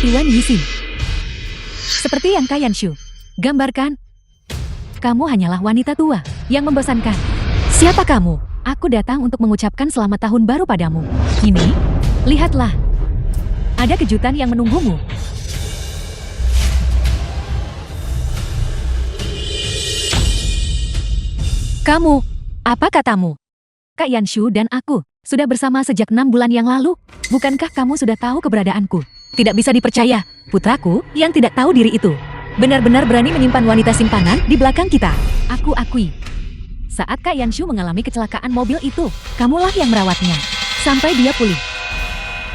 seperti Wan Yixin. Seperti yang Kak Yanshu gambarkan. Kamu hanyalah wanita tua yang membosankan. Siapa kamu? Aku datang untuk mengucapkan selamat tahun baru padamu. Ini, lihatlah. Ada kejutan yang menunggumu. Kamu, apa katamu? Kak Yanshu dan aku sudah bersama sejak 6 bulan yang lalu. Bukankah kamu sudah tahu keberadaanku? Tidak bisa dipercaya, putraku yang tidak tahu diri itu benar-benar berani menyimpan wanita simpanan di belakang kita. Aku akui, saat Kak Yanshu mengalami kecelakaan mobil itu, kamulah yang merawatnya sampai dia pulih.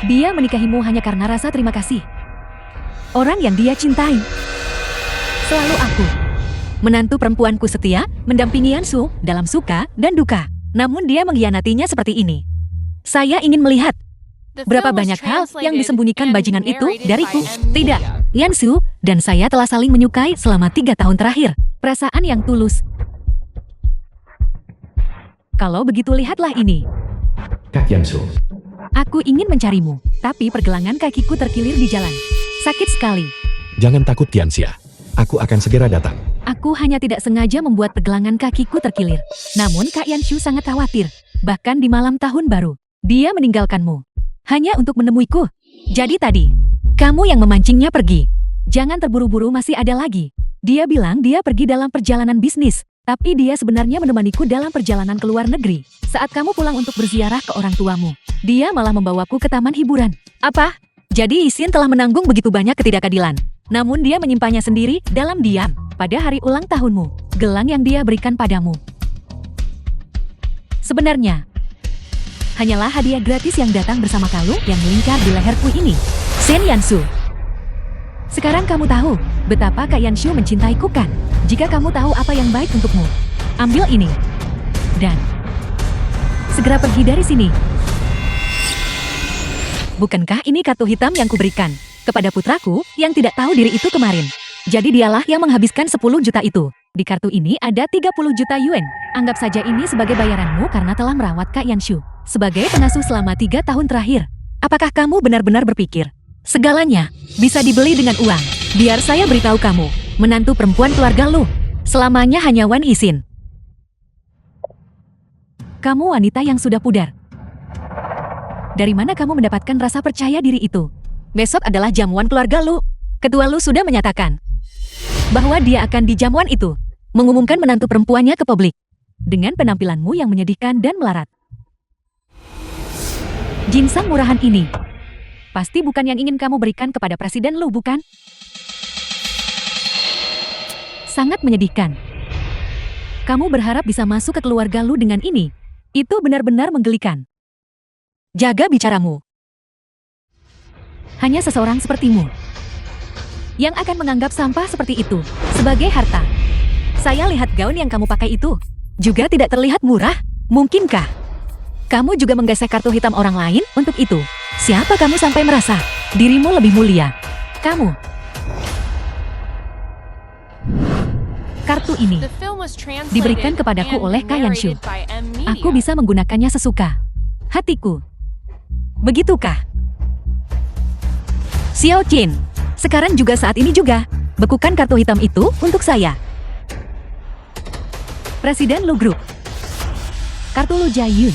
Dia menikahimu hanya karena rasa terima kasih. Orang yang dia cintai. Selalu aku, menantu perempuanku setia, mendampingi Yanshu dalam suka dan duka. Namun dia mengkhianatinya seperti ini. Saya ingin melihat berapa banyak hal yang disembunyikan bajingan itu dariku. Tidak, Yanshu dan saya telah saling menyukai selama 3 tahun terakhir. Perasaan yang tulus. Kalau begitu lihatlah ini. Kak Yanshu. Aku ingin mencarimu, tapi pergelangan kakiku terkilir di jalan. Sakit sekali. Jangan takut Tianxia. Aku akan segera datang. Aku hanya tidak sengaja membuat pergelangan kakiku terkilir. Namun Kak Yanshu sangat khawatir. Bahkan di malam tahun baru, dia meninggalkanmu. Hanya untuk menemuiku. Jadi tadi, kamu yang memancingnya pergi. Jangan terburu-buru, masih ada lagi. Dia bilang dia pergi dalam perjalanan bisnis. Tapi dia sebenarnya menemaniku dalam perjalanan ke luar negeri. Saat kamu pulang untuk berziarah ke orang tuamu, dia malah membawaku ke taman hiburan. Apa? Jadi Yixin telah menanggung begitu banyak ketidakadilan. Namun dia menyimpannya sendiri dalam diam. Pada hari ulang tahunmu, gelang yang dia berikan padamu sebenarnya hanyalah hadiah gratis yang datang bersama kalung yang melingkar di leherku ini. Shen Yanshu. Sekarang kamu tahu betapa Kak Yanshu mencintaiku kan? Jika kamu tahu apa yang baik untukmu, ambil ini. Dan segera pergi dari sini. Bukankah ini kartu hitam yang kuberikan kepada putraku yang tidak tahu diri itu kemarin? Jadi dialah yang menghabiskan 10 juta itu. Di kartu ini ada 30 juta yuan. Anggap saja ini sebagai bayaranmu karena telah merawat Kak Yanshu sebagai pengasuh selama 3 tahun terakhir. Apakah kamu benar-benar berpikir segalanya bisa dibeli dengan uang? Biar saya beritahu kamu, menantu perempuan keluarga lu selamanya hanya Wan Yixin. Kamu wanita yang sudah pudar. Dari mana kamu mendapatkan rasa percaya diri itu? Besok adalah jamuan keluarga lu. Ketua lu sudah menyatakan bahwa dia akan di jamuan itu mengumumkan menantu perempuannya ke publik. Dengan penampilanmu yang menyedihkan dan melarat. Ginsang murahan ini pasti bukan yang ingin kamu berikan kepada presiden lu, bukan? Sangat menyedihkan. Kamu berharap bisa masuk ke keluarga lu dengan ini. Itu benar-benar menggelikan. Jaga bicaramu. Hanya seseorang sepertimu yang akan menganggap sampah seperti itu sebagai harta. Saya lihat gaun yang kamu pakai itu juga tidak terlihat murah. Mungkinkah kamu juga menggesek kartu hitam orang lain untuk itu? Siapa kamu sampai merasa dirimu lebih mulia? Kamu. Kartu ini diberikan kepadaku oleh Kak Yanshu. Aku bisa menggunakannya sesuka hatiku. Begitukah? Xiao Qin. Sekarang juga saat ini juga, bekukan kartu hitam itu untuk saya. Presiden Lu Group. Kartu Lu Jiayun.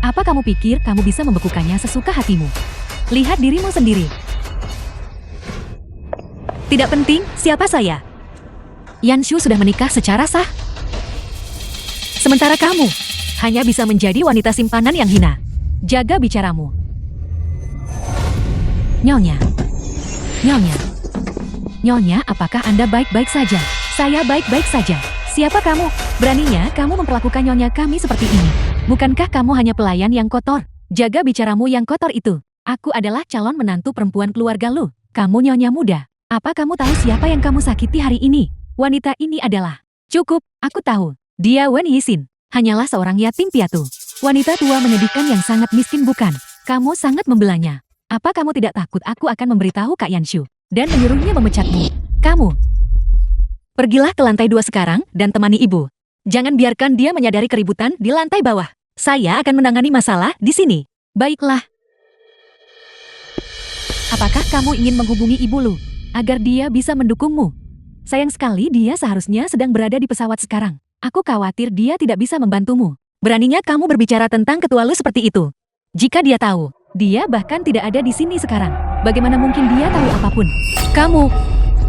Apa kamu pikir kamu bisa membekukannya sesuka hatimu? Lihat dirimu sendiri. Tidak penting siapa saya. Yanshu sudah menikah secara sah. Sementara kamu hanya bisa menjadi wanita simpanan yang hina. Jaga bicaramu. Nyonya. Nyonya. Nyonya, apakah Anda baik-baik saja? Saya baik-baik saja. Siapa kamu? Beraninya kamu memperlakukan nyonya kami seperti ini. Bukankah kamu hanya pelayan yang kotor? Jaga bicaramu yang kotor itu. Aku adalah calon menantu perempuan keluarga lu. Kamu nyonya muda. Apa kamu tahu siapa yang kamu sakiti hari ini? Wanita ini adalah... Cukup, aku tahu. Dia Wan Yixin. Hanyalah seorang yatim piatu. Wanita tua menyedihkan yang sangat miskin, bukan? Kamu sangat membelanya. Apa kamu tidak takut aku akan memberitahu Kak Yanshu dan menyuruhnya memecatmu? Kamu. Pergilah ke lantai 2 sekarang dan temani ibu. Jangan biarkan dia menyadari keributan di lantai bawah. Saya akan menangani masalah di sini. Baiklah. Apakah kamu ingin menghubungi Ibu Lu agar dia bisa mendukungmu? Sayang sekali dia seharusnya sedang berada di pesawat sekarang. Aku khawatir dia tidak bisa membantumu. Beraninya kamu berbicara tentang ketua Lu seperti itu. Jika dia tahu, dia bahkan tidak ada di sini sekarang. Bagaimana mungkin dia tahu apapun? Kamu,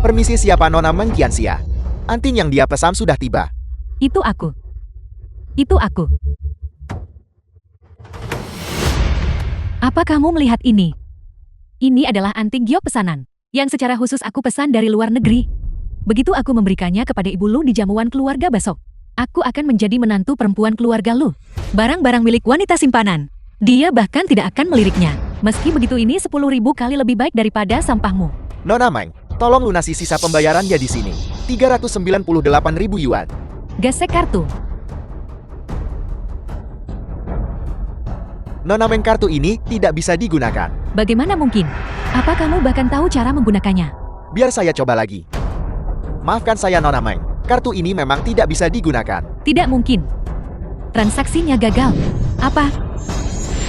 Permisi, siapa Nona Meng Qianxia? Anting yang dia pesan sudah tiba. itu aku. Itu aku. Apa kamu melihat ini? Ini adalah anting giok pesanan, yang secara khusus aku pesan dari luar negeri. Begitu aku memberikannya kepada Ibu Lu di jamuan keluarga besok, aku akan menjadi menantu perempuan keluarga Lu. Barang-barang milik wanita simpanan. Dia bahkan tidak akan meliriknya. Meski begitu ini 10.000 kali lebih baik daripada sampahmu. Nona Meng, tolong lunasi sisa pembayarannya di sini. 398.000 yuan. Gesek kartu. Nona Meng, kartu ini tidak bisa digunakan. Bagaimana mungkin? Apa kamu bahkan tahu cara menggunakannya? Biar saya coba lagi. Maafkan saya Nona Meng, kartu ini memang tidak bisa digunakan. Tidak mungkin. Transaksinya gagal. Apa?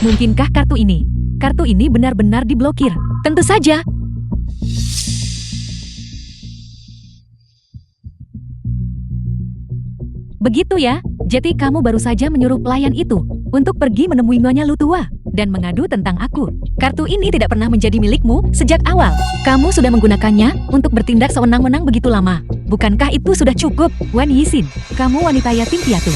Mungkinkah kartu ini? Kartu ini benar-benar diblokir. Tentu saja. Begitu ya, jadi kamu baru saja menyuruh pelayan itu untuk pergi menemui Nyonya Lu tua dan mengadu tentang aku. Kartu ini tidak pernah menjadi milikmu sejak awal. Kamu sudah menggunakannya untuk bertindak sewenang-wenang begitu lama. Bukankah itu sudah cukup, Wan Yisin? Kamu wanita yatim piatu.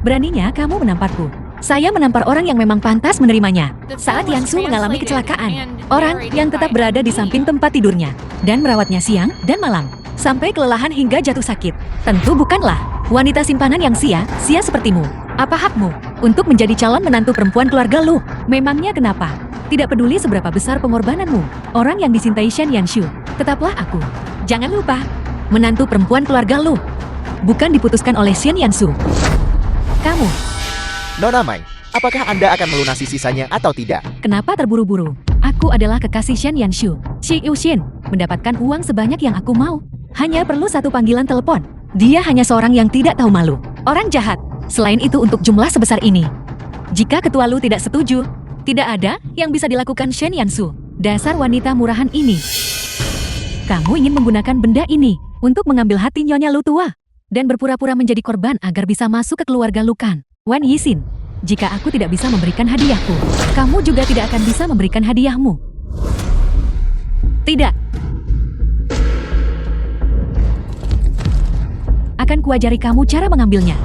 Beraninya kamu menamparku. Saya menampar orang yang memang pantas menerimanya. Saat Yansu mengalami kecelakaan, orang yang tetap berada di samping tempat tidurnya dan merawatnya siang dan malam sampai kelelahan hingga jatuh sakit. Tentu bukanlah wanita simpanan yang sia-sia sepertimu. Apa hakmu untuk menjadi calon menantu perempuan keluarga Lu? Memangnya kenapa? Tidak peduli seberapa besar pengorbananmu, orang yang disintai Shen Yanshu, tetaplah aku. Jangan lupa, menantu perempuan keluarga Lu bukan diputuskan oleh Shen Yanshu. Kamu. Nona Meng, apakah Anda akan melunasi sisanya atau tidak? Kenapa terburu-buru? Aku adalah kekasih Shen Yanshu. Xi Yuxin mendapatkan uang sebanyak yang aku mau. Hanya perlu satu panggilan telepon. Dia hanya seorang yang tidak tahu malu. Orang jahat. Selain itu untuk jumlah sebesar ini. Jika ketua Lu tidak setuju, tidak ada yang bisa dilakukan Shen Yanshu. Dasar wanita murahan ini. Kamu ingin menggunakan benda ini untuk mengambil hati Nyonya Lu tua dan berpura-pura menjadi korban agar bisa masuk ke keluarga Lu kan? Wan Yisin, jika aku tidak bisa memberikan hadiahku, kamu juga tidak akan bisa memberikan hadiahmu. Tidak. Akan kuajari kamu cara mengambilnya.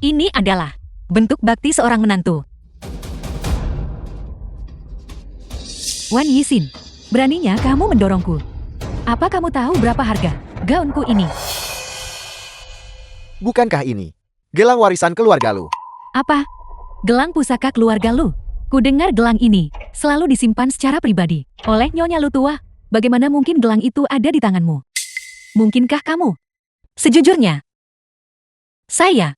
Ini adalah bentuk bakti seorang menantu. Wan Yisin, beraninya kamu mendorongku. Apa kamu tahu berapa harga gaunku ini? Bukankah ini gelang warisan keluarga Lu? Apa? Gelang pusaka keluarga Lu? Kudengar gelang ini selalu disimpan secara pribadi oleh Nyonya Lu tua. Bagaimana mungkin gelang itu ada di tanganmu? Mungkinkah kamu? Sejujurnya, saya.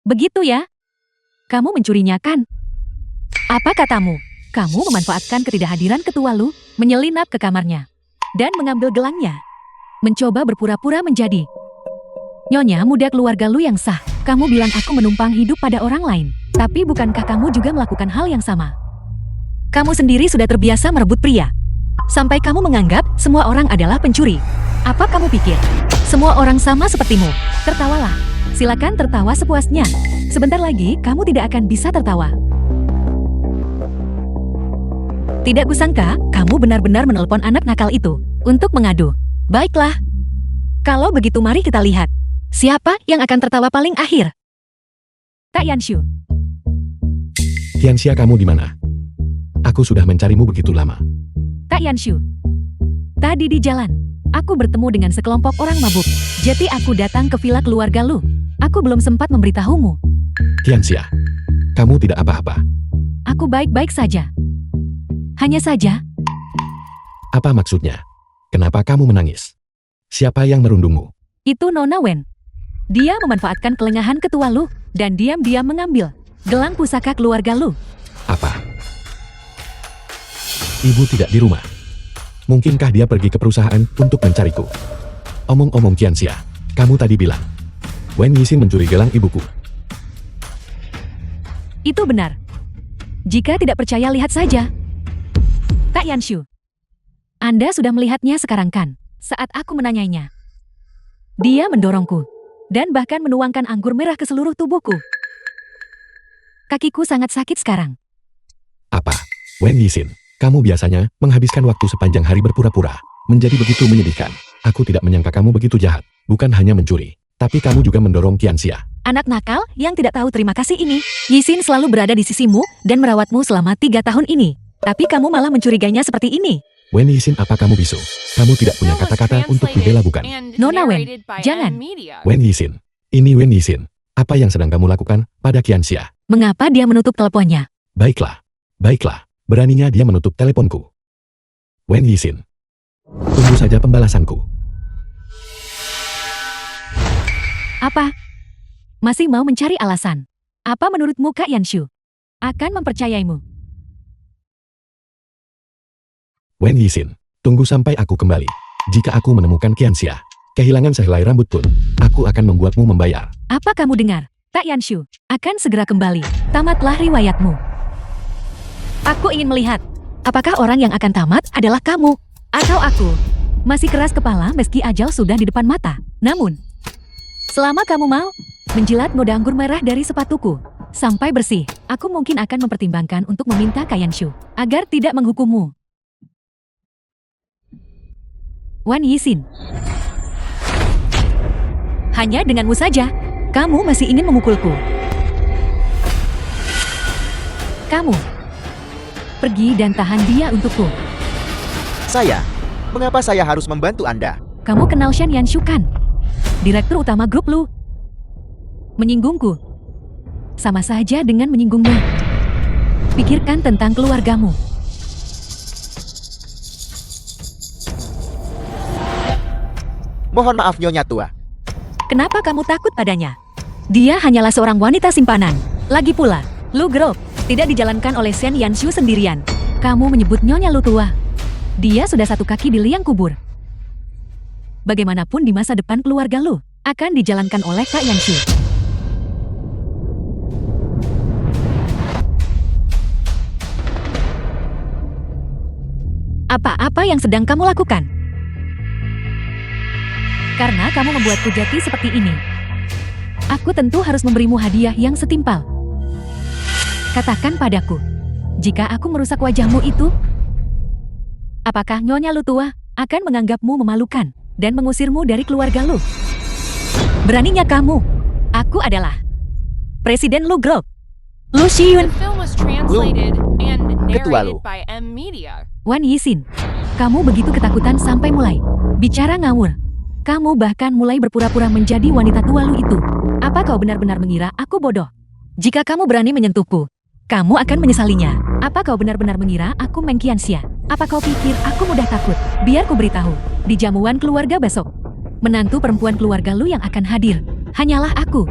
Begitu ya? Kamu mencurinya kan? Apa katamu? Kamu memanfaatkan ketidakhadiran ketua Lu, menyelinap ke kamarnya, dan mengambil gelangnya. Mencoba berpura-pura menjadi Nyonya muda keluarga Lu yang sah. Kamu bilang aku menumpang hidup pada orang lain. Tapi bukankah kamu juga melakukan hal yang sama? Kamu sendiri sudah terbiasa merebut pria. Sampai kamu menganggap semua orang adalah pencuri. Apa kamu pikir? Semua orang sama sepertimu. Tertawalah. Silakan tertawa sepuasnya. Sebentar lagi kamu tidak akan bisa tertawa. Tidak kusangka, kamu benar-benar menelpon anak nakal itu untuk mengadu. Baiklah. Kalau begitu mari kita lihat. Siapa yang akan tertawa paling akhir? Tak Yanshu. Qianxia, kamu di mana? Aku sudah mencarimu begitu lama. Tak Yanshu. Tadi di jalan, aku bertemu dengan sekelompok orang mabuk. Jadi aku datang ke villa keluarga Lu. Aku belum sempat memberitahumu. Qianxia, kamu tidak apa-apa. Aku baik-baik saja. Hanya saja, Apa maksudnya? Kenapa kamu menangis? Siapa yang merundungmu? itu Nona Wen. Dia memanfaatkan kelengahan ketua Lu dan diam-diam mengambil gelang pusaka keluarga Lu. Apa? Ibu tidak di rumah. Mungkinkah dia pergi ke perusahaan untuk mencariku? Omong-omong Qianxia, kamu tadi bilang Wen Yixin mencuri gelang ibuku. Itu benar. Jika tidak percaya, lihat saja. Kak Yanshu, Anda sudah melihatnya sekarang kan? Saat aku menanyainya, dia mendorongku dan bahkan menuangkan anggur merah ke seluruh tubuhku. Kakiku sangat sakit sekarang. Apa? Wen Yixin, kamu biasanya menghabiskan waktu sepanjang hari berpura-pura. Menjadi begitu menyedihkan. Aku tidak menyangka kamu begitu jahat. Bukan hanya mencuri, tapi kamu juga mendorong Qianxia. Anak nakal yang tidak tahu terima kasih ini. Yixin selalu berada di sisimu dan merawatmu selama 3 tahun ini. Tapi kamu malah mencurigainya seperti ini. Wen Yixin, apa kamu bisu? Kamu tidak punya kata-kata untuk membela bukan? Nona Wen, jangan. Wen Yixin, ini Wen Yixin. Apa yang sedang kamu lakukan pada Qianxia? Mengapa dia menutup teleponnya? Baiklah, baiklah. Beraninya dia menutup teleponku. Wen Yixin, tunggu saja pembalasanku. Apa? Masih mau mencari alasan? Apa menurutmu Kak Yanshu? Akan mempercayaimu. Wen Yixin, tunggu sampai aku kembali. Jika aku menemukan Qianxia, kehilangan sehelai rambut pun, aku akan membuatmu membayar. Apa kamu dengar? Kak Yanshu akan segera kembali. Tamatlah riwayatmu. Aku ingin melihat, apakah orang yang akan tamat adalah kamu atau aku? Masih keras kepala meski ajal sudah di depan mata. Namun, selama kamu mau menjilat noda anggur merah dari sepatuku sampai bersih, aku mungkin akan mempertimbangkan untuk meminta Kak Yanshu agar tidak menghukummu. Wan Yixin, hanya denganmu saja, kamu masih ingin memukulku. Kamu, pergi dan tahan dia untukku. Saya? Mengapa saya harus membantu Anda? Kamu kenal Shen Yanshu kan? Direktur utama grup Lu. Menyinggungku. Sama saja dengan menyinggungmu. Pikirkan tentang keluargamu. Mohon maaf Nyonya Tua. Kenapa kamu takut padanya? Dia hanyalah seorang wanita simpanan. Lagi pula, Lu Group tidak dijalankan oleh Shen Yanshu sendirian. Kamu menyebut Nyonya Lu tua. Dia sudah satu kaki di liang kubur. Bagaimanapun di masa depan keluarga Lu akan dijalankan oleh Kak Yanshu. Apa-apa yang sedang kamu lakukan? Karena kamu membuatku jati seperti ini. Aku tentu harus memberimu hadiah yang setimpal. Katakan padaku, jika aku merusak wajahmu itu, apakah Nyonya Lu tua akan menganggapmu memalukan dan mengusirmu dari keluarga Lu? Beraninya kamu. Aku adalah Presiden Lu Group, Lu Xiyun. Ketua Lu. Wan Yixin, kamu begitu ketakutan sampai mulai bicara ngawur. Kamu bahkan mulai berpura-pura menjadi wanita tua Lu itu. Apa kau benar-benar mengira aku bodoh? Jika kamu berani menyentuhku, kamu akan menyesalinya. Apa kau benar-benar mengira aku Meng Qianxia? Apa kau pikir aku mudah takut? Biar ku beritahu, di jamuan keluarga besok, menantu perempuan keluarga Lu yang akan hadir hanyalah aku.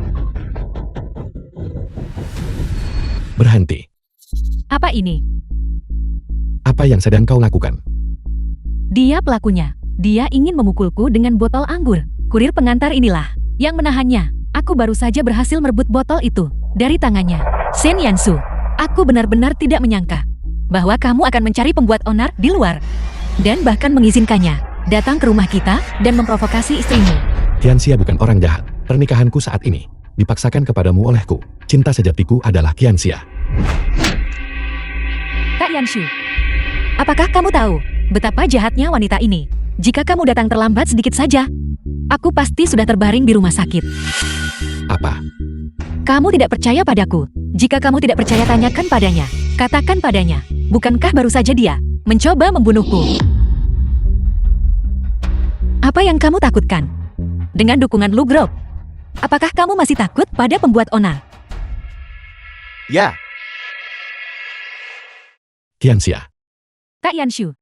Berhenti. Apa ini? Apa yang sedang kau lakukan? Dia pelakunya. Dia ingin memukulku dengan botol anggur. Kurir pengantar inilah yang menahannya. Aku baru saja berhasil merebut botol itu dari tangannya. Shen Yanshu, aku benar-benar tidak menyangka bahwa kamu akan mencari pembuat onar di luar dan bahkan mengizinkannya datang ke rumah kita dan memprovokasi istrimu. Qianxia bukan orang jahat. Pernikahanku saat ini dipaksakan kepadamu olehku. Cinta sejatiku adalah Qianxia. Kak Yanshu, apakah kamu tahu betapa jahatnya wanita ini? Jika kamu datang terlambat sedikit saja, aku pasti sudah terbaring di rumah sakit. Apa? Kamu tidak percaya padaku. Jika kamu tidak percaya, tanyakan padanya. Katakan padanya, bukankah baru saja dia mencoba membunuhku? Apa yang kamu takutkan? Dengan dukungan Lu Group, apakah kamu masih takut pada pembuat onar? Ya, Qianxia. Kak Yanshu,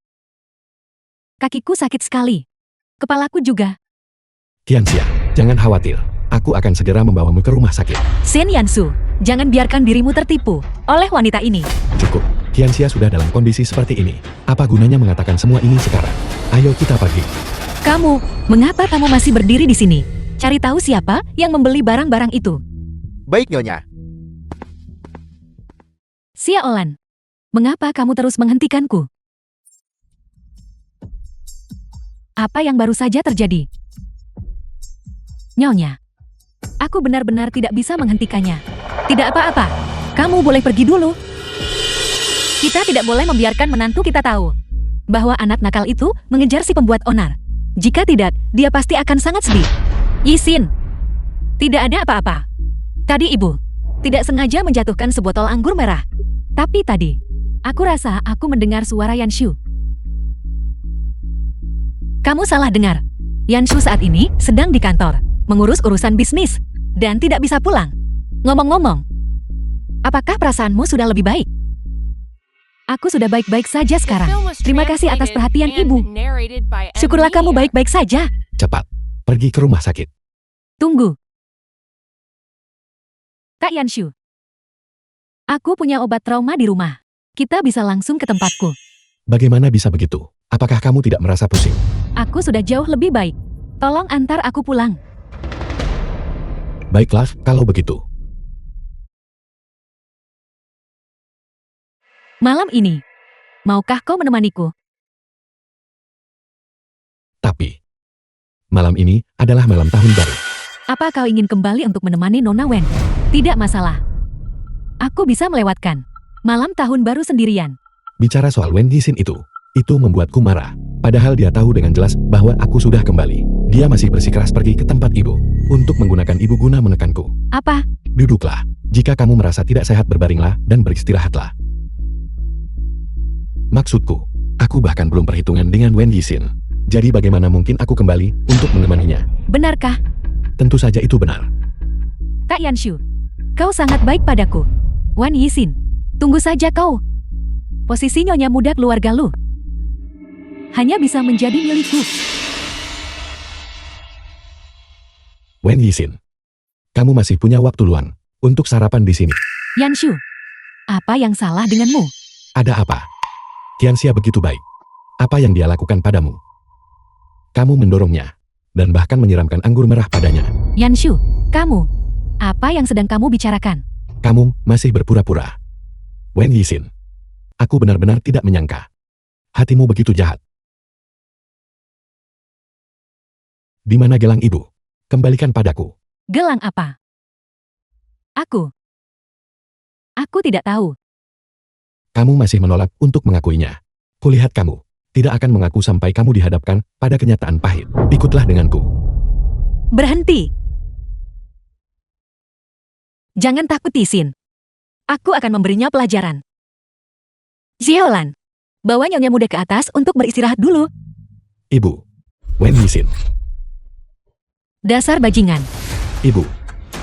kakiku sakit sekali. Kepalaku juga. Qianxia, jangan khawatir. Aku akan segera membawamu ke rumah sakit. Shen Yanshu, jangan biarkan dirimu tertipu oleh wanita ini. Cukup. Tianxia sudah dalam kondisi seperti ini. Apa gunanya mengatakan semua ini sekarang? Ayo kita pergi. Kamu, mengapa kamu masih berdiri di sini? Cari tahu siapa yang membeli barang-barang itu. Baik, Nyonya. Xia Olan, mengapa kamu terus menghentikanku? Apa yang baru saja terjadi? Nyonya, aku benar-benar tidak bisa menghentikannya. Tidak apa-apa, kamu boleh pergi dulu. Kita tidak boleh membiarkan menantu kita tahu bahwa anak nakal itu mengejar si pembuat onar. Jika tidak, dia pasti akan sangat sedih. Yisin, tidak ada apa-apa. Tadi ibu tidak sengaja menjatuhkan sebotol anggur merah. Tapi tadi, aku rasa aku mendengar suara Yanshu. Kamu salah dengar. Yanshu saat ini sedang di kantor, mengurus urusan bisnis, dan tidak bisa pulang. Ngomong-ngomong, apakah perasaanmu sudah lebih baik? Aku sudah baik-baik saja sekarang. Terima kasih atas perhatian ibu. Syukurlah kamu baik-baik saja. Cepat, pergi ke rumah sakit. Tunggu. Kak Yanshu, aku punya obat trauma di rumah. Kita bisa langsung ke tempatku. Bagaimana bisa begitu? Apakah kamu tidak merasa pusing? Aku sudah jauh lebih baik. Tolong antar aku pulang. Baiklah, kalau begitu. Malam ini, maukah kau menemaniku? Tapi, malam ini adalah malam tahun baru. Apa kau ingin kembali untuk menemani Nona Wen? Tidak masalah. Aku bisa melewatkan malam tahun baru sendirian. Bicara soal Wen Yisin itu membuatku marah. Padahal dia tahu dengan jelas bahwa aku sudah kembali. Dia masih bersikeras pergi ke tempat ibu untuk menggunakan ibu guna menekanku. Apa? Duduklah. Jika kamu merasa tidak sehat, berbaringlah dan beristirahatlah. Maksudku, aku bahkan belum perhitungan dengan Wen Yisin. Jadi bagaimana mungkin aku kembali untuk menemaninya? Benarkah? Tentu saja itu benar. Kak Yanshu, kau sangat baik padaku. Wan Yisin, tunggu saja kau. Posisi nyonya muda keluarga lu hanya bisa menjadi milikku. Wen Yisin, kamu masih punya waktu luang untuk sarapan di sini. Yanshu, apa yang salah denganmu? Ada apa? Tianxia begitu baik. Apa yang dia lakukan padamu? Kamu mendorongnya, dan bahkan menyiramkan anggur merah padanya. Yanshu, kamu, apa yang sedang kamu bicarakan? Kamu masih berpura-pura. Wen Yisin, aku benar-benar tidak menyangka. Hatimu begitu jahat. Di mana gelang ibu? Kembalikan padaku. Gelang apa? Aku tidak tahu. Kamu masih menolak untuk mengakuinya. Kulihat kamu tidak akan mengaku sampai kamu dihadapkan pada kenyataan pahit. Ikutlah denganku. Berhenti. Jangan takut Yisin. Aku akan memberinya pelajaran. Xiaolan, bawa nyonya muda ke atas untuk beristirahat dulu. Ibu. Wen Yisin. Dasar bajingan. Ibu.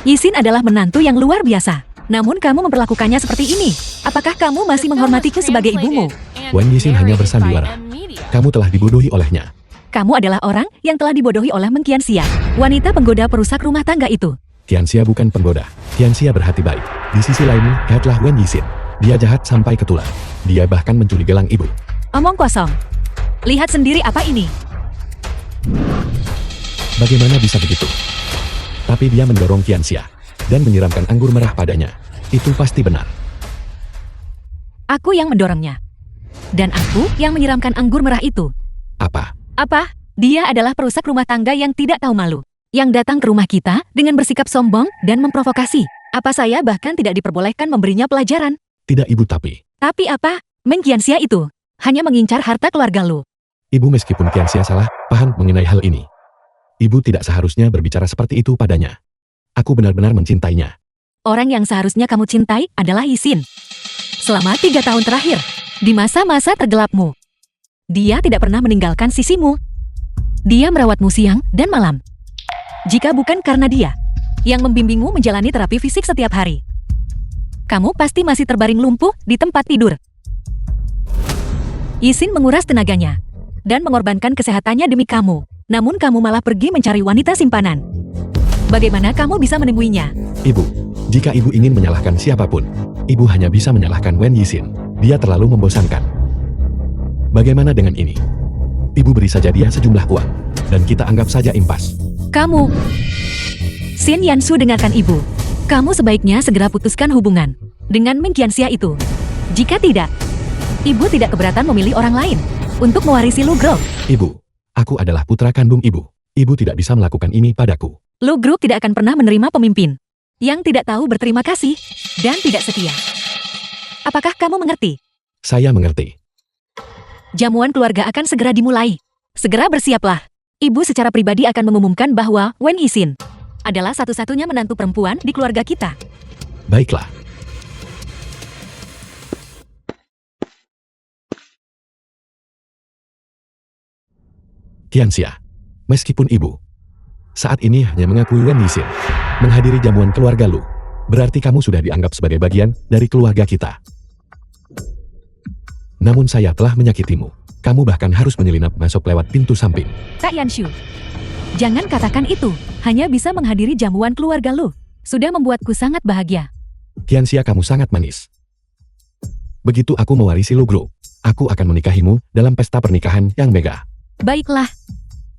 Yisin adalah menantu yang luar biasa. Namun kamu memperlakukannya seperti ini. Apakah kamu masih menghormatiku sebagai ibumu? Wen Yisin hanya bersandiwara. Kamu telah dibodohi olehnya. Kamu adalah orang yang telah dibodohi oleh Meng Qianxia, wanita penggoda perusak rumah tangga itu. Tianxia bukan penggoda. Tianxia berhati baik. Di sisi lain, lihatlah Wen Yisin. Dia jahat sampai ke tulang. Dia bahkan mencuri gelang ibu. Omong kosong. Lihat sendiri apa ini. Bagaimana bisa begitu? Tapi dia mendorong Tianxia dan menyiramkan anggur merah padanya. Itu pasti benar. Aku yang mendorongnya. Dan aku yang menyiramkan anggur merah itu. Apa? Apa? Dia adalah perusak rumah tangga yang tidak tahu malu. Yang datang ke rumah kita dengan bersikap sombong dan memprovokasi. Apa saya bahkan tidak diperbolehkan memberinya pelajaran? Tidak ibu tapi. Tapi apa? Meng Qianxia itu hanya mengincar harta keluarga lu. Ibu meskipun Tianxia salah, paham mengenai hal ini. Ibu tidak seharusnya berbicara seperti itu padanya. Aku benar-benar mencintainya. Orang yang seharusnya kamu cintai adalah Yisin. Selama 3 tahun terakhir, di masa-masa tergelapmu, dia tidak pernah meninggalkan sisimu. Dia merawatmu siang dan malam. Jika bukan karena dia yang membimbingmu menjalani terapi fisik setiap hari, kamu pasti masih terbaring lumpuh di tempat tidur. Yisin menguras tenaganya dan mengorbankan kesehatannya demi kamu. Namun kamu malah pergi mencari wanita simpanan. Bagaimana kamu bisa menemuinya? Ibu, jika ibu ingin menyalahkan siapapun, ibu hanya bisa menyalahkan Wen Yisin. Dia terlalu membosankan. Bagaimana dengan ini? Ibu beri saja dia sejumlah uang, dan kita anggap saja impas. Kamu... Xin Yanshu, dengarkan ibu. Kamu sebaiknya segera putuskan hubungan dengan Ming Qianxia itu. Jika tidak, ibu tidak keberatan memilih orang lain untuk mewarisi Lu Group. Ibu, aku adalah putra kandung ibu. Ibu tidak bisa melakukan ini padaku. Lu Group tidak akan pernah menerima pemimpin yang tidak tahu berterima kasih dan tidak setia. Apakah kamu mengerti? Saya mengerti. Jamuan keluarga akan segera dimulai. Segera bersiaplah. Ibu secara pribadi akan mengumumkan bahwa Wen Yixin adalah satu-satunya menantu perempuan di keluarga kita. Baiklah. Qianxia, meskipun ibu saat ini hanya mengakui Wen Yixin menghadiri jamuan keluarga Lu, berarti kamu sudah dianggap sebagai bagian dari keluarga kita. Namun saya telah menyakitimu. Kamu bahkan harus menyelinap masuk lewat pintu samping. Kak Yanshu, jangan katakan itu. Hanya bisa menghadiri jamuan keluarga Lu sudah membuatku sangat bahagia. Qianxia, kamu sangat manis. Begitu aku mewarisi Lu Group, aku akan menikahimu dalam pesta pernikahan yang megah. Baiklah,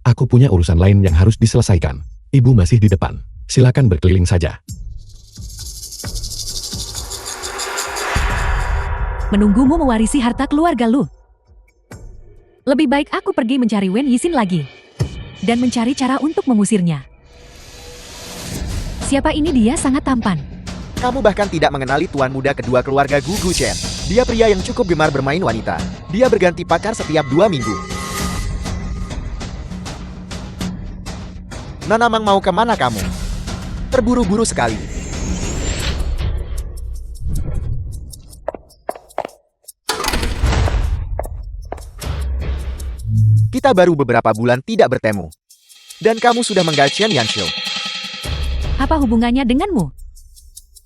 Aku punya urusan lain yang harus diselesaikan. Ibu masih di depan. Silakan berkeliling saja. menunggumu mewarisi harta keluarga Lu. Lebih baik aku pergi mencari Wen Yixin lagi dan mencari cara untuk mengusirnya. Siapa ini? Dia sangat tampan. Kamu bahkan tidak mengenali tuan muda kedua keluarga Gugu Chen. Dia pria yang cukup gemar bermain wanita. Dia berganti pakar setiap 2 minggu. Nona Mang, mau kemana kamu? Terburu-buru sekali. Kita baru beberapa bulan tidak bertemu. Dan kamu sudah menggal Chen Yanshu. Apa hubungannya denganmu?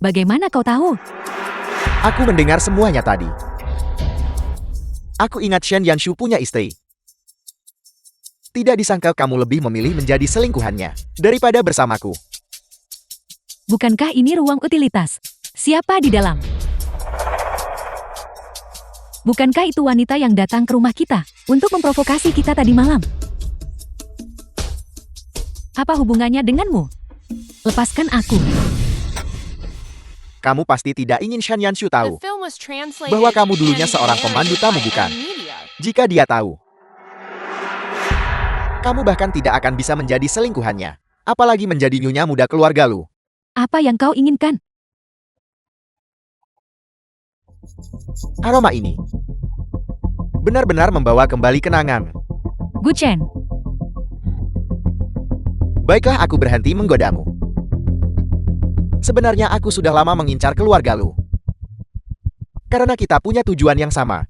Bagaimana kau tahu? Aku mendengar semuanya tadi. Aku ingat Chen Yanshu punya istri. Tidak disangka kamu lebih memilih menjadi selingkuhannya daripada bersamaku. Bukankah ini ruang utilitas? Siapa di dalam? Bukankah itu wanita yang datang ke rumah kita untuk memprovokasi kita tadi malam? Apa hubungannya denganmu? Lepaskan aku. Kamu pasti tidak ingin Chen Yanshu tahu bahwa bahwa kamu dulunya seorang pemandu tamu, bukan? Jika dia tahu, kamu bahkan tidak akan bisa menjadi selingkuhannya, apalagi menjadi nyonya muda keluarga Lu. Apa yang kau inginkan? Aroma ini benar-benar membawa kembali kenangan. Gu Chen, Baiklah, aku berhenti menggodamu. Sebenarnya aku sudah lama mengincar keluarga Lu. Karena kita punya tujuan yang sama.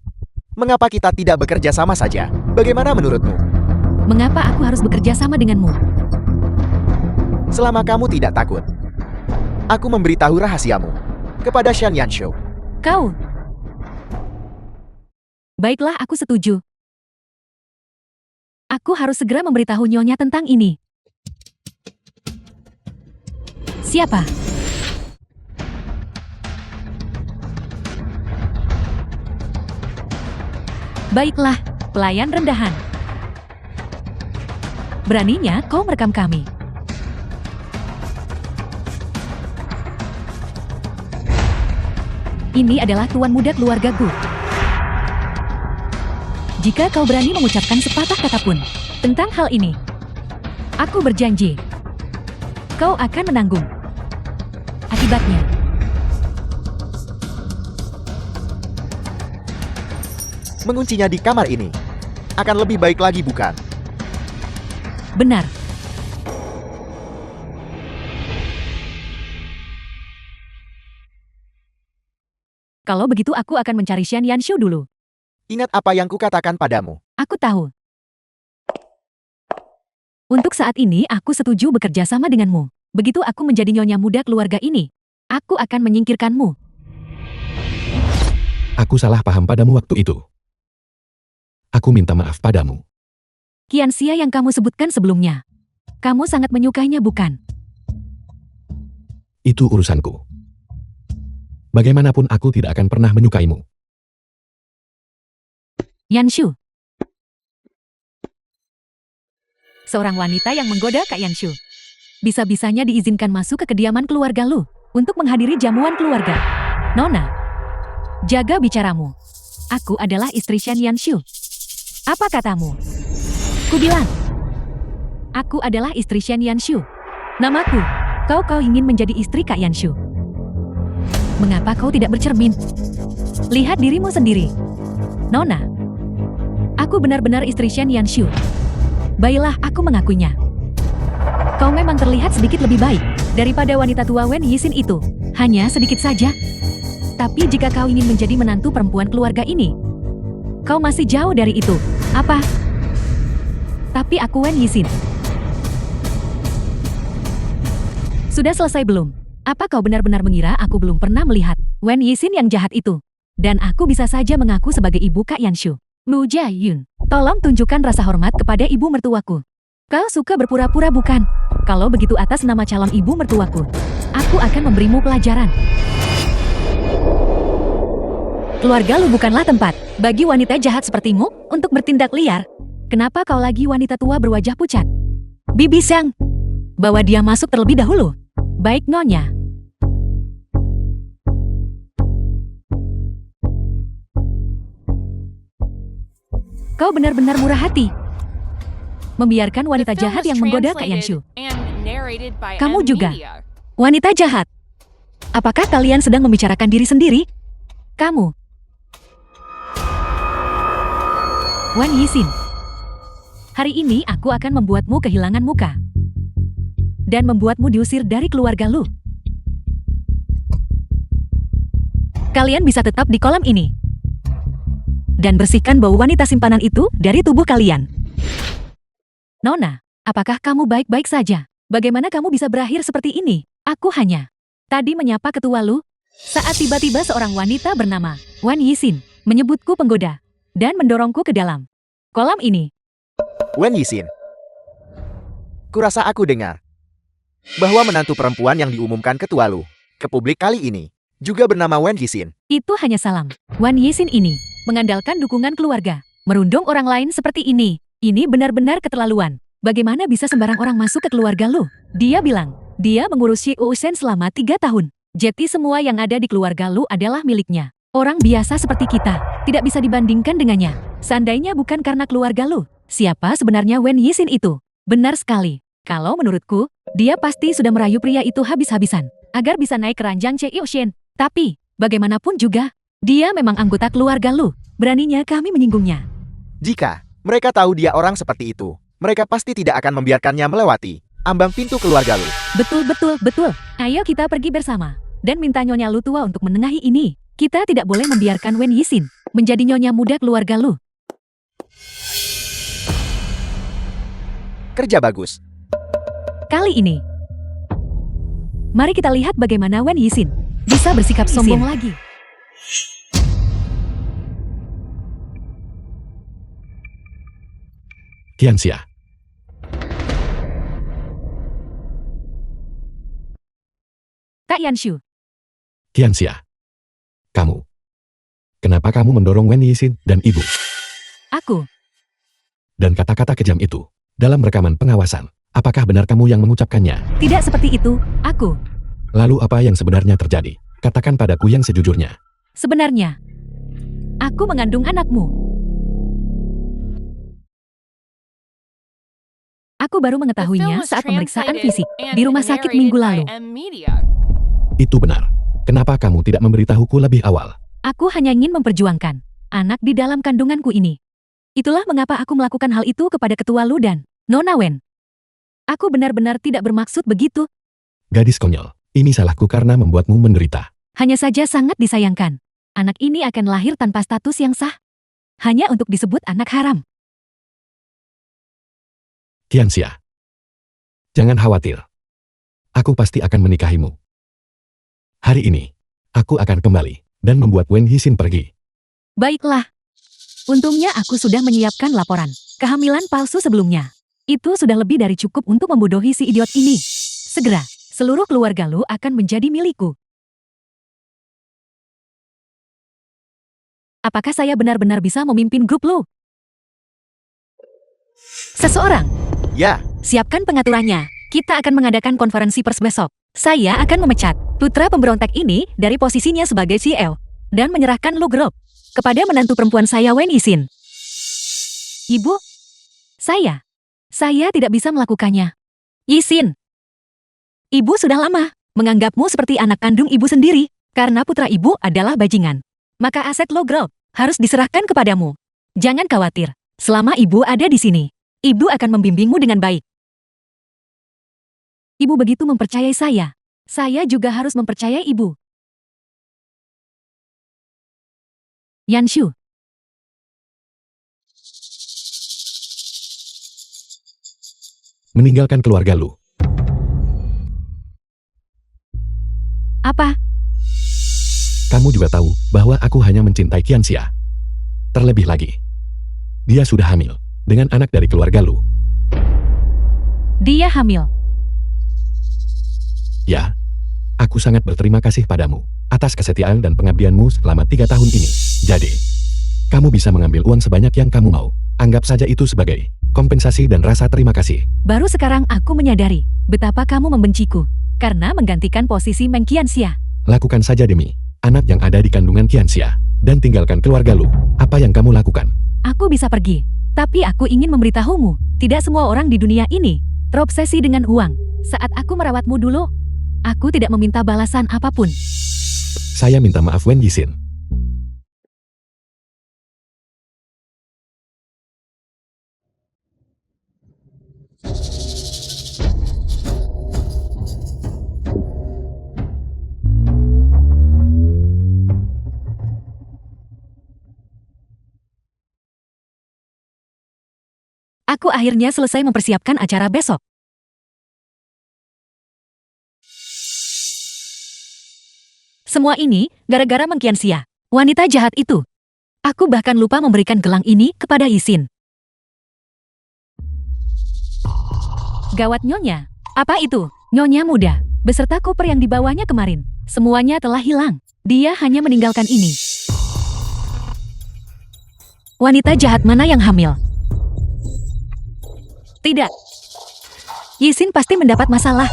Mengapa kita tidak bekerja sama saja? Bagaimana menurutmu? mengapa aku harus bekerja sama denganmu? Selama kamu tidak takut, aku memberitahu rahasiamu kepada Chen Yanshu. Kau? Baiklah, aku setuju. Aku harus segera memberitahu Nyonya tentang ini. Siapa? Baiklah, pelayan rendahan. Beraninya kau merekam kami. Ini adalah tuan muda keluarga Gu. Jika kau berani mengucapkan sepatah kata pun tentang hal ini, aku berjanji, kau akan menanggung akibatnya. Menguncinya di kamar ini akan lebih baik lagi, bukan? Benar. Kalau begitu aku akan mencari Chen Yanshu dulu. Ingat apa yang kukatakan padamu. Aku tahu. Untuk saat ini aku setuju bekerja sama denganmu. Begitu aku menjadi nyonya muda keluarga ini, aku akan menyingkirkanmu. Aku salah paham padamu waktu itu. Aku minta maaf padamu. Qianxia yang kamu sebutkan sebelumnya. Kamu sangat menyukainya, bukan? Itu urusanku. Bagaimanapun aku tidak akan pernah menyukaimu. Yanshu. Seorang wanita yang menggoda Kak Yanshu. Bisa-bisanya diizinkan masuk ke kediaman keluarga Lu untuk menghadiri jamuan keluarga. Nona, jaga bicaramu. Aku adalah istri Shen Yanshu. Apa katamu? Ku bilang, aku adalah istri Shen Yanshu. Namaku. Kau ingin menjadi istri Kak Yanshu. Mengapa kau tidak bercermin? Lihat dirimu sendiri. Nona, aku benar-benar istri Shen Yanshu. Baiklah, aku mengakuinya. Kau memang terlihat sedikit lebih baik daripada wanita tua Wen Yixin itu. Hanya sedikit saja. Tapi jika kau ingin menjadi menantu perempuan keluarga ini, kau masih jauh dari itu. Apa? Tapi aku Wen Yixin. Sudah selesai belum? Apa kau benar-benar mengira aku belum pernah melihat Wen Yixin yang jahat itu? Dan aku bisa saja mengaku sebagai ibu Kak Yanshu. Mu Jiayun, tolong tunjukkan rasa hormat kepada ibu mertuaku. Kau suka berpura-pura bukan? Kalau begitu atas nama calon ibu mertuaku, aku akan memberimu pelajaran. Keluarga Lu bukanlah tempat bagi wanita jahat sepertimu untuk bertindak liar. Kenapa kau lagi wanita tua berwajah pucat? Bibi Xiang, bawa dia masuk terlebih dahulu. Baik, Nyonya. Kau benar-benar murah hati. Membiarkan wanita jahat yang menggoda Kak Yanshu. Kamu juga wanita jahat. Apakah kalian sedang membicarakan diri sendiri? Kamu Wen Yixin. Hari ini aku akan membuatmu kehilangan muka dan membuatmu diusir dari keluarga Lu. Kalian bisa tetap di kolam ini dan bersihkan bau wanita simpanan itu dari tubuh kalian. Nona, apakah kamu baik-baik saja? Bagaimana kamu bisa berakhir seperti ini? Aku hanya tadi menyapa ketua Lu saat tiba-tiba seorang wanita bernama Wen Yixin menyebutku penggoda dan mendorongku ke dalam kolam ini. Wen Yixin. Kurasa aku dengar bahwa menantu perempuan yang diumumkan ketua Lu ke publik kali ini juga bernama Wen Yixin. Itu hanya salam. Wen Yixin ini mengandalkan dukungan keluarga. Merundung orang lain seperti ini. Ini benar-benar keterlaluan. Bagaimana bisa sembarang orang masuk ke keluarga Lu? Dia bilang, dia mengurus Xi Shen selama 3 tahun. Jadi semua yang ada di keluarga Lu adalah miliknya. Orang biasa seperti kita tidak bisa dibandingkan dengannya. Seandainya bukan karena keluarga Lu, siapa sebenarnya Wen Yixin itu? Benar sekali. Kalau menurutku, dia pasti sudah merayu pria itu habis-habisan agar bisa naik ke ranjang Xi Shen. Tapi, bagaimanapun juga, dia memang anggota keluarga Lu. Beraninya kami menyinggungnya. Jika mereka tahu dia orang seperti itu, mereka pasti tidak akan membiarkannya melewati ambang pintu keluarga Lu. Betul. Ayo kita pergi bersama dan minta Nyonya Lu tua untuk menengahi ini. Kita tidak boleh membiarkan Wen Yixin menjadi nyonya muda keluarga Lu. Kerja bagus. Kali ini, mari kita lihat bagaimana Wen Yixin bisa bersikap sombong lagi. Tianxia. Kak Yanshu, Tianxia. Kamu. Kenapa kamu mendorong Wen Yixin dan ibu? aku. Dan kata-kata kejam itu dalam rekaman pengawasan. Apakah benar kamu yang mengucapkannya? Tidak seperti itu, aku. Lalu apa yang sebenarnya terjadi? Katakan padaku yang sejujurnya. Sebenarnya, aku mengandung anakmu. Aku baru mengetahuinya saat pemeriksaan fisik di rumah sakit minggu lalu. Itu benar. Kenapa kamu tidak memberitahuku lebih awal? Aku hanya ingin memperjuangkan anak di dalam kandunganku ini. Itulah mengapa aku melakukan hal itu kepada ketua Lu dan Nona Wen. Aku benar-benar tidak bermaksud begitu. Gadis konyol, ini salahku karena membuatmu menderita. Hanya saja sangat disayangkan. Anak ini akan lahir tanpa status yang sah. Hanya untuk disebut anak haram. Tianxia. Jangan khawatir. Aku pasti akan menikahimu. Hari ini, aku akan kembali dan membuat Wen Yixin pergi. Baiklah. Untungnya aku sudah menyiapkan laporan kehamilan palsu sebelumnya. Itu sudah lebih dari cukup untuk membodohi si idiot ini. Segera, seluruh keluarga Lu akan menjadi milikku. Apakah saya benar-benar bisa memimpin grup Lu? Seseorang, Ya, siapkan pengaturannya. Kita akan mengadakan konferensi pers besok. Saya akan memecat putra pemberontak ini dari posisinya sebagai CEO dan menyerahkan Lu grup kepada menantu perempuan saya Wen Yixin. Ibu, saya tidak bisa melakukannya. Yixin, ibu sudah lama menganggapmu seperti anak kandung ibu sendiri karena putra ibu adalah bajingan. Maka aset Lu grup harus diserahkan kepadamu. Jangan khawatir, selama ibu ada di sini, ibu akan membimbingmu dengan baik. Ibu begitu mempercayai saya juga harus mempercayai ibu. Yanshu, Meninggalkan keluarga Lu. apa? Kamu juga tahu bahwa aku hanya mencintai Qianxia. Terlebih lagi, dia sudah hamil dengan anak dari keluarga Lu. Dia hamil. Ya, aku sangat berterima kasih padamu atas kesetiaan dan pengabdianmu selama 3 tahun ini. Jadi, kamu bisa mengambil uang sebanyak yang kamu mau. Anggap saja itu sebagai kompensasi dan rasa terima kasih. Baru sekarang aku menyadari betapa kamu membenciku karena menggantikan posisi Meng Qianxia. Lakukan saja demi anak yang ada di kandungan Qianxia dan tinggalkan keluarga Lu. Apa yang kamu lakukan? Aku bisa pergi, tapi aku ingin memberitahumu, tidak semua orang di dunia ini terobsesi dengan uang. Saat aku merawatmu dulu, aku tidak meminta balasan apapun. Saya minta maaf Wen Yixin. Aku akhirnya selesai mempersiapkan acara besok. Semua ini gara-gara Meng Qianxia, wanita jahat itu. Aku bahkan lupa memberikan gelang ini kepada Yixin. Gawat Nyonya, apa itu? Nyonya muda, beserta koper yang dibawanya kemarin. Semuanya telah hilang. Dia hanya meninggalkan ini. Wanita jahat mana yang hamil? Tidak. Yixin pasti mendapat masalah.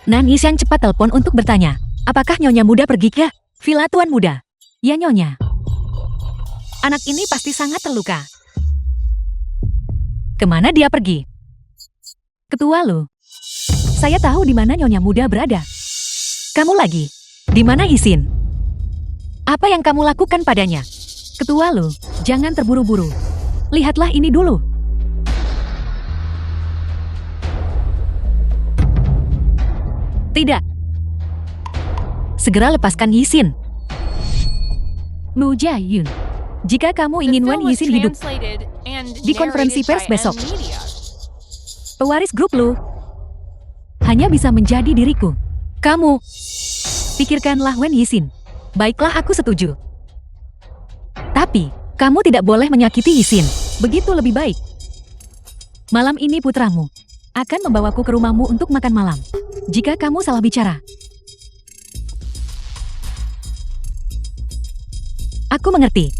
Nan Yixiang cepat telepon untuk bertanya, apakah Nyonya muda pergi ke villa Tuan Muda? Ya Nyonya. Anak ini pasti sangat terluka. Kemana dia pergi? Ketua Lu. Saya tahu di mana Nyonya muda berada. Kamu lagi? Di mana Yixin? Apa yang kamu lakukan padanya? Ketua Lu, jangan terburu-buru. Lihatlah ini dulu. Tidak. Segera lepaskan Yixin. Mu Jiayun, jika kamu ingin Wen Yixin hidup di konferensi pers besok, pewaris grup Lu hanya bisa menjadi diriku. Kamu, pikirkanlah Wen Yixin. Baiklah, aku setuju. Tapi, kamu tidak boleh menyakiti Yixin. Begitu lebih baik. Malam ini putramu akan membawaku ke rumahmu untuk makan malam. Jika kamu salah bicara, aku mengerti.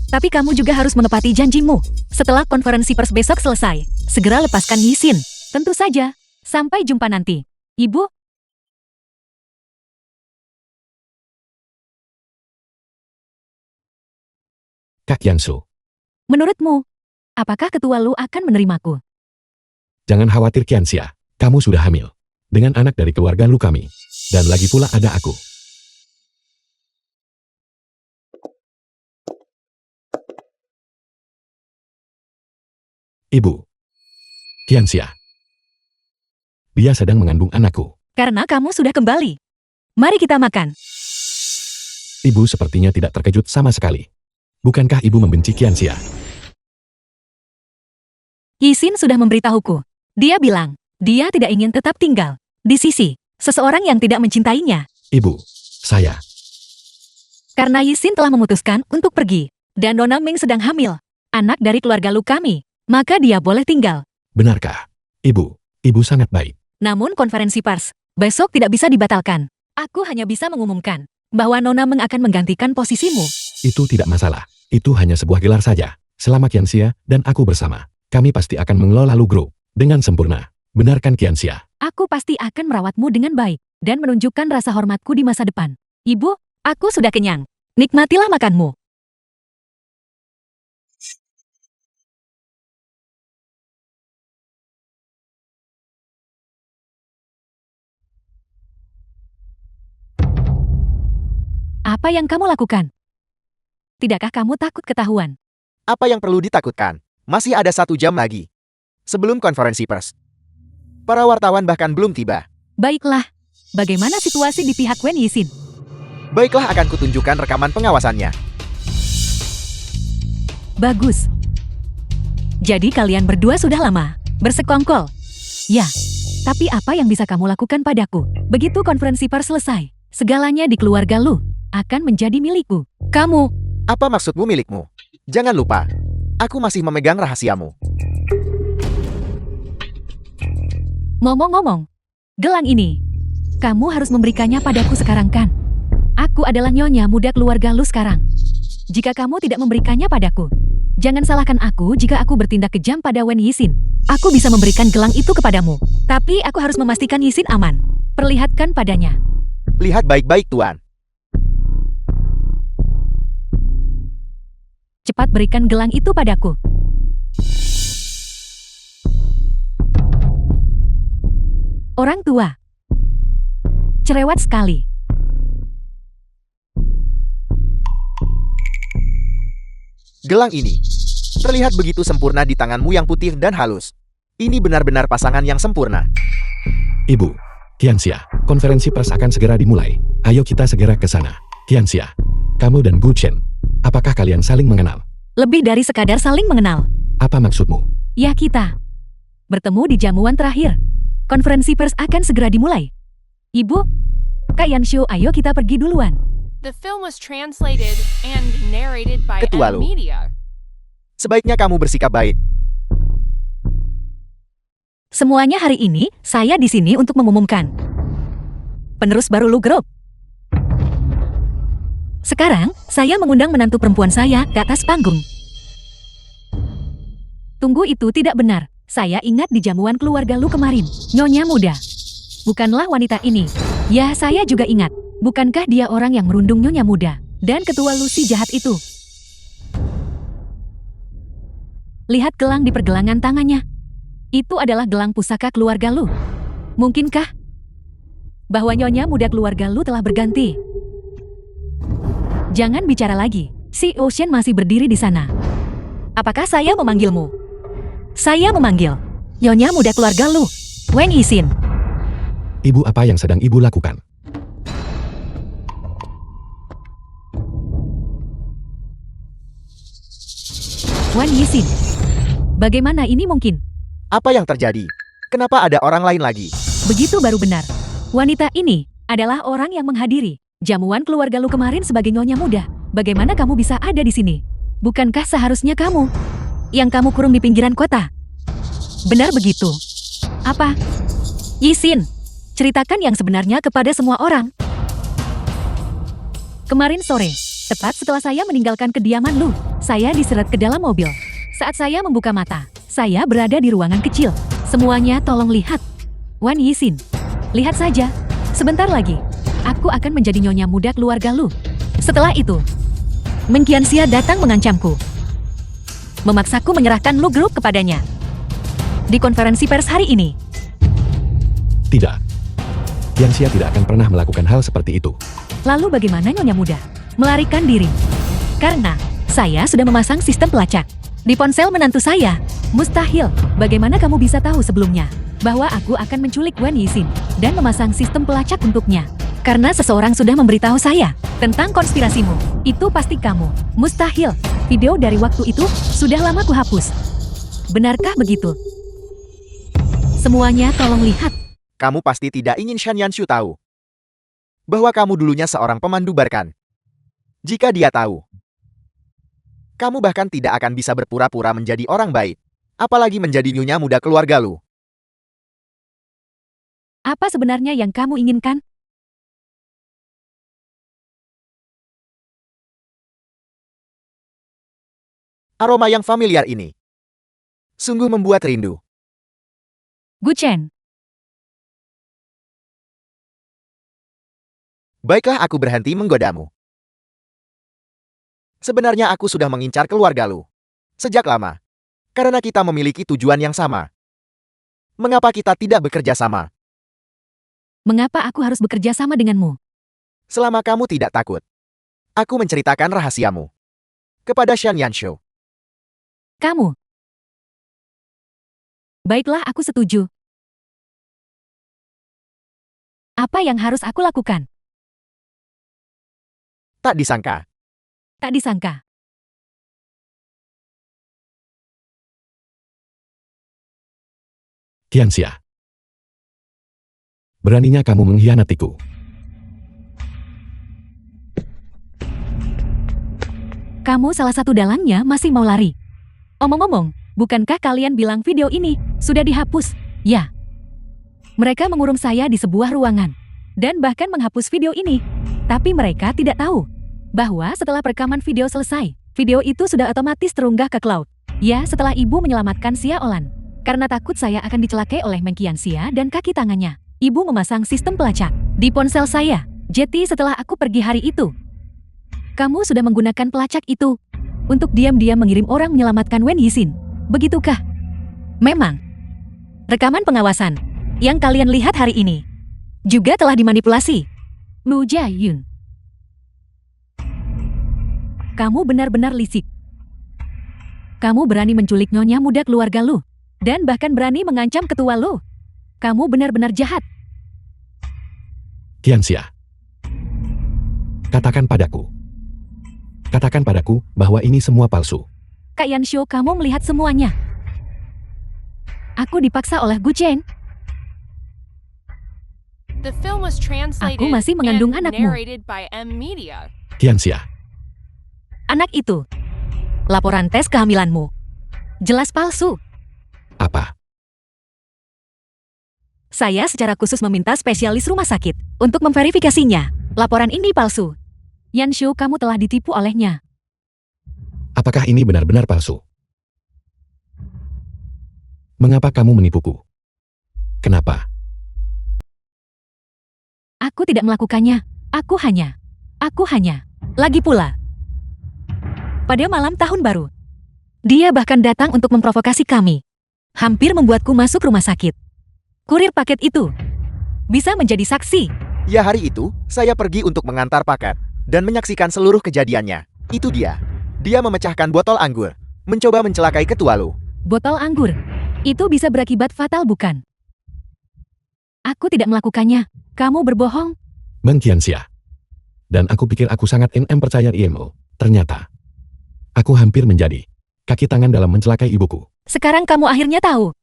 Tapi kamu juga harus menepati janjimu. Setelah konferensi pers besok selesai, segera lepaskan Yixin. Tentu saja. Sampai jumpa nanti. Ibu. Kak Yanshu, Menurutmu, apakah ketua Lu akan menerimaku? jangan khawatir Qianxia. Kamu sudah hamil dengan anak dari keluarga Lu kami. Dan lagi pula ada aku. Ibu. Qianxia. Dia sedang mengandung anakku. Karena kamu sudah kembali. Mari kita makan. Ibu sepertinya tidak terkejut sama sekali. Bukankah ibu membenci Qianxia? Yixin sudah memberitahuku. Dia bilang, dia tidak ingin tetap tinggal di sisi seseorang yang tidak mencintainya. Ibu, saya. Karena Yixin telah memutuskan untuk pergi, dan Nona Ming sedang hamil, anak dari keluarga Lu kami, maka dia boleh tinggal. Benarkah? Ibu sangat baik. Namun konferensi pers besok tidak bisa dibatalkan. Aku hanya bisa mengumumkan bahwa Nona Meng akan menggantikan posisimu. Itu tidak masalah. Itu hanya sebuah gelar saja. Selama Qianxia dan aku bersama, kami pasti akan mengelola Lu Group dengan sempurna. Benarkan Qianxia? Aku pasti akan merawatmu dengan baik dan menunjukkan rasa hormatku di masa depan. Ibu, aku sudah kenyang. Nikmatilah makanmu. Apa yang kamu lakukan? Tidakkah kamu takut ketahuan? Apa yang perlu ditakutkan? Masih ada 1 jam lagi. Sebelum konferensi pers. Para wartawan bahkan belum tiba. Baiklah, bagaimana situasi di pihak Wen Yixin? Baiklah, akan kutunjukkan rekaman pengawasannya. Bagus. Jadi kalian berdua sudah lama bersekongkol. Ya, tapi apa yang bisa kamu lakukan padaku? Begitu konferensi pers selesai, segalanya di keluarga Lu akan menjadi milikku. Kamu, Apa maksudmu milikmu? Jangan lupa, aku masih memegang rahasiamu. ngomong-ngomong, gelang ini, kamu harus memberikannya padaku sekarang kan? Aku adalah nyonya muda keluarga Lu sekarang. Jika kamu tidak memberikannya padaku, jangan salahkan aku jika aku bertindak kejam pada Wen Yixin. Aku bisa memberikan gelang itu kepadamu, tapi aku harus memastikan Yixin aman. Perlihatkan padanya. Lihat baik-baik, Tuan. Cepat berikan gelang itu padaku. Orang tua. Cerewet sekali. Gelang ini terlihat begitu sempurna di tanganmu yang putih dan halus. Ini benar-benar pasangan yang sempurna. Ibu, Qianxia, konferensi pers akan segera dimulai. Ayo kita segera ke sana. Qianxia, kamu dan Gu Chen, apakah kalian saling mengenal? Lebih dari sekadar saling mengenal. Apa maksudmu? Ya, kita bertemu di jamuan terakhir. Konferensi pers akan segera dimulai. Ibu, Kak Yanshu, ayo kita pergi duluan. The film was translated and narrated by Ketua M Lu. Media. Sebaiknya kamu bersikap baik. Semuanya hari ini, saya di sini untuk mengumumkan penerus baru Lu Group. Sekarang, saya mengundang menantu perempuan saya ke atas panggung. Tunggu, itu tidak benar. Saya ingat di jamuan keluarga Lu kemarin, Nyonya muda. Bukanlah wanita ini. Ya, saya juga ingat. Bukankah dia orang yang merundung Nyonya muda dan ketua Lu si jahat itu? Lihat gelang di pergelangan tangannya. Itu adalah gelang pusaka keluarga Lu. Mungkinkah bahwa Nyonya muda keluarga Lu telah berganti? Jangan bicara lagi. Si Ocean masih berdiri di sana. Apakah saya memanggilmu? Saya memanggil Nyonya muda keluarga Lu, Wen Yixin. Ibu, apa yang sedang ibu lakukan? Wen Yixin. Bagaimana ini mungkin? Apa yang terjadi? Kenapa ada orang lain lagi? Begitu baru benar. Wanita ini adalah orang yang menghadiri jamuan keluarga Lu kemarin sebagai Nyonya muda. Bagaimana kamu bisa ada di sini? Bukankah seharusnya kamu yang kamu kurung di pinggiran kota? Benar begitu. Apa? Yixin, ceritakan yang sebenarnya kepada semua orang. Kemarin sore, tepat setelah saya meninggalkan kediaman Lu, saya diseret ke dalam mobil. Saat saya membuka mata, saya berada di ruangan kecil. Semuanya tolong lihat. Wan Yixin, lihat saja. Sebentar lagi, aku akan menjadi Nyonya muda keluarga Lu. Setelah itu, Meng Qianxia datang mengancamku, memaksaku menyerahkan Lu Group kepadanya. Di konferensi pers hari ini. Tidak. Qianxia tidak akan pernah melakukan hal seperti itu. Lalu bagaimana Nyonya muda? Melarikan diri. Karena saya sudah memasang sistem pelacak di ponsel menantu saya. Mustahil. Bagaimana kamu bisa tahu sebelumnya bahwa aku akan menculik Wen Yixin dan memasang sistem pelacak untuknya? Karena seseorang sudah memberitahu saya tentang konspirasimu. Itu pasti kamu. Mustahil. Video dari waktu itu sudah lama kuhapus. Benarkah begitu? Semuanya tolong lihat. Kamu pasti tidak ingin Shan Yanshu tahu bahwa kamu dulunya seorang pemandu Barkan. Jika dia tahu, kamu bahkan tidak akan bisa berpura-pura menjadi orang baik, apalagi menjadi nyonya muda keluarga Lu. Apa sebenarnya yang kamu inginkan? Aroma yang familiar ini sungguh membuat rindu. Guchen, Baiklah, aku berhenti menggodamu. Sebenarnya aku sudah mengincar keluarga Lu sejak lama. Karena kita memiliki tujuan yang sama. Mengapa kita tidak bekerja sama? mengapa aku harus bekerja sama denganmu? Selama kamu tidak takut, aku menceritakan rahasiamu kepada Shan Yanshu. Kamu. Baiklah, aku setuju. Apa yang harus aku lakukan? Tak disangka, Tak disangka. Qianxia. Beraninya kamu mengkhianatiku. Kamu salah satu dalangnya masih mau lari. Omong-omong, bukankah kalian bilang video ini sudah dihapus? Ya. Mereka mengurung saya di sebuah ruangan. Dan bahkan menghapus video ini. Tapi mereka tidak tahu bahwa setelah perekaman video selesai, video itu sudah otomatis terunggah ke cloud. Ya, setelah ibu menyelamatkan Xia Olan. Karena takut saya akan dicelakai oleh Meng Qianxia dan kaki tangannya, ibu memasang sistem pelacak di ponsel saya. Jadi setelah aku pergi hari itu, kamu sudah menggunakan pelacak itu untuk diam-diam mengirim orang menyelamatkan Wen Yixin. Begitukah? Memang. Rekaman pengawasan yang kalian lihat hari ini juga telah dimanipulasi. Lu Jiayun. Kamu benar-benar licik. Kamu berani menculik nyonya muda keluarga Lu. Dan bahkan berani mengancam ketua Lu. Kamu benar-benar jahat. Qianxia. Katakan padaku. Katakan padaku bahwa ini semua palsu. Kak Yanshu, kamu melihat semuanya. Aku dipaksa oleh Gu Chen. The film was translated Aku masih mengandung and anakmu. narrated by M Media. Qianxia. Anak itu. Laporan tes kehamilanmu. Jelas palsu. Apa? Saya secara khusus meminta spesialis rumah sakit untuk memverifikasinya. Laporan ini palsu. Yanshu, kamu telah ditipu olehnya. Apakah ini benar-benar palsu? Mengapa kamu menipuku? Kenapa? Aku tidak melakukannya. Aku hanya. Lagi pula. Pada malam tahun baru. Dia bahkan datang untuk memprovokasi kami. Hampir membuatku masuk rumah sakit. Kurir paket itu bisa menjadi saksi. Ya, hari itu, saya pergi untuk mengantar paket dan menyaksikan seluruh kejadiannya. Itu dia. Dia memecahkan botol anggur, mencoba mencelakai ketua Lu. Botol anggur. Itu bisa berakibat fatal, bukan? Aku tidak melakukannya. Kamu berbohong. Meng Qianxia. Dan aku pikir aku sangat percaya IMO. Ternyata, aku hampir menjadi kaki tangan dalam mencelakai ibuku. Sekarang kamu akhirnya tahu.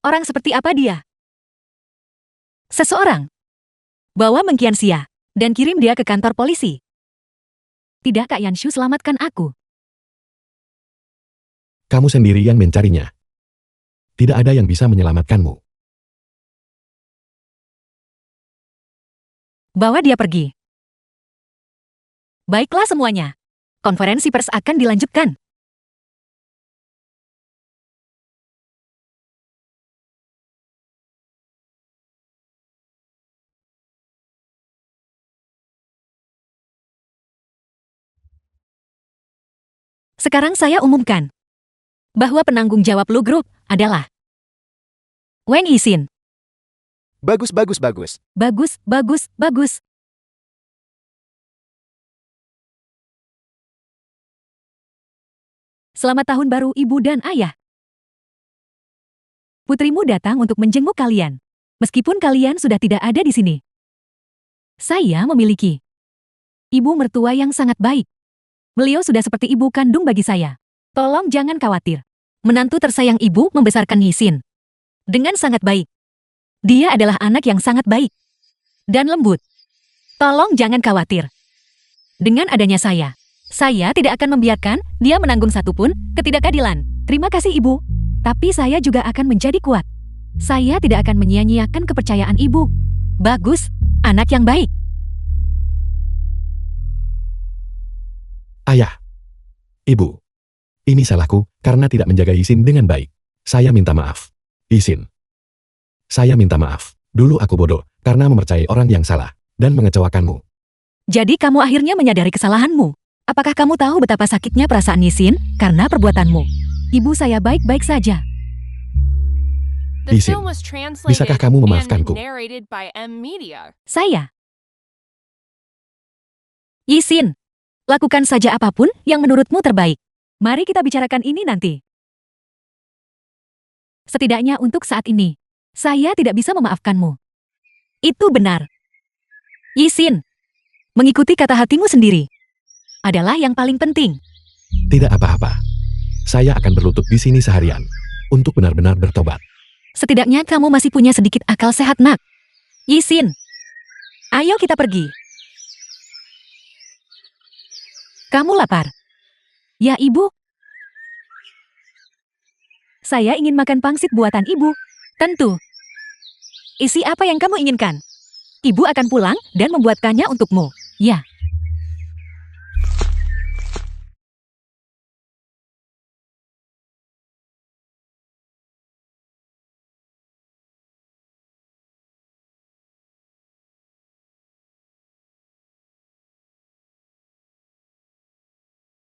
Orang seperti apa dia? Seseorang. Bawa Meng Qianxia dan kirim dia ke kantor polisi. Tidak, Kak Yanshu, selamatkan aku. Kamu sendiri yang mencarinya. Tidak ada yang bisa menyelamatkanmu. Bawa dia pergi. Baiklah semuanya. Konferensi pers akan dilanjutkan. Sekarang saya umumkan bahwa penanggung jawab Lu Group adalah Wen Yixin. Bagus, bagus, bagus. Bagus, bagus, bagus. Selamat tahun baru ibu dan ayah. Putrimu datang untuk menjenguk kalian. Meskipun kalian sudah tidak ada di sini. Saya memiliki ibu mertua yang sangat baik. Beliau sudah seperti ibu kandung bagi saya. Tolong jangan khawatir. Menantu tersayang ibu membesarkan Yixin dengan sangat baik. Dia adalah anak yang sangat baik dan lembut. Tolong jangan khawatir. Dengan adanya saya tidak akan membiarkan dia menanggung satupun ketidakadilan. Terima kasih ibu. Tapi saya juga akan menjadi kuat. Saya tidak akan menyia-nyiakan kepercayaan ibu. Bagus, anak yang baik. Ayah. Ibu. Ini salahku karena tidak menjaga Yisin dengan baik. Saya minta maaf. Yisin. Saya minta maaf. Dulu aku bodoh karena mempercayai orang yang salah dan mengecewakanmu. Jadi kamu akhirnya menyadari kesalahanmu. Apakah kamu tahu betapa sakitnya perasaan Yisin karena perbuatanmu? Ibu saya baik-baik saja. The Yisin, film was translated bisakah kamu memaafkanku? and narrated by M Media. Saya. Yisin, lakukan saja apapun yang menurutmu terbaik. Mari kita bicarakan ini nanti. Setidaknya untuk saat ini, saya tidak bisa memaafkanmu. Itu benar. Yisin, mengikuti kata hatimu sendiri adalah yang paling penting. Tidak apa-apa. Saya akan berlutut di sini seharian untuk benar-benar bertobat. Setidaknya kamu masih punya sedikit akal sehat, nak. Yisin, ayo kita pergi. Kamu lapar? Ya, Ibu. Saya ingin makan pangsit buatan Ibu. Tentu. Isi apa yang kamu inginkan. Ibu akan pulang dan membuatkannya untukmu. Ya.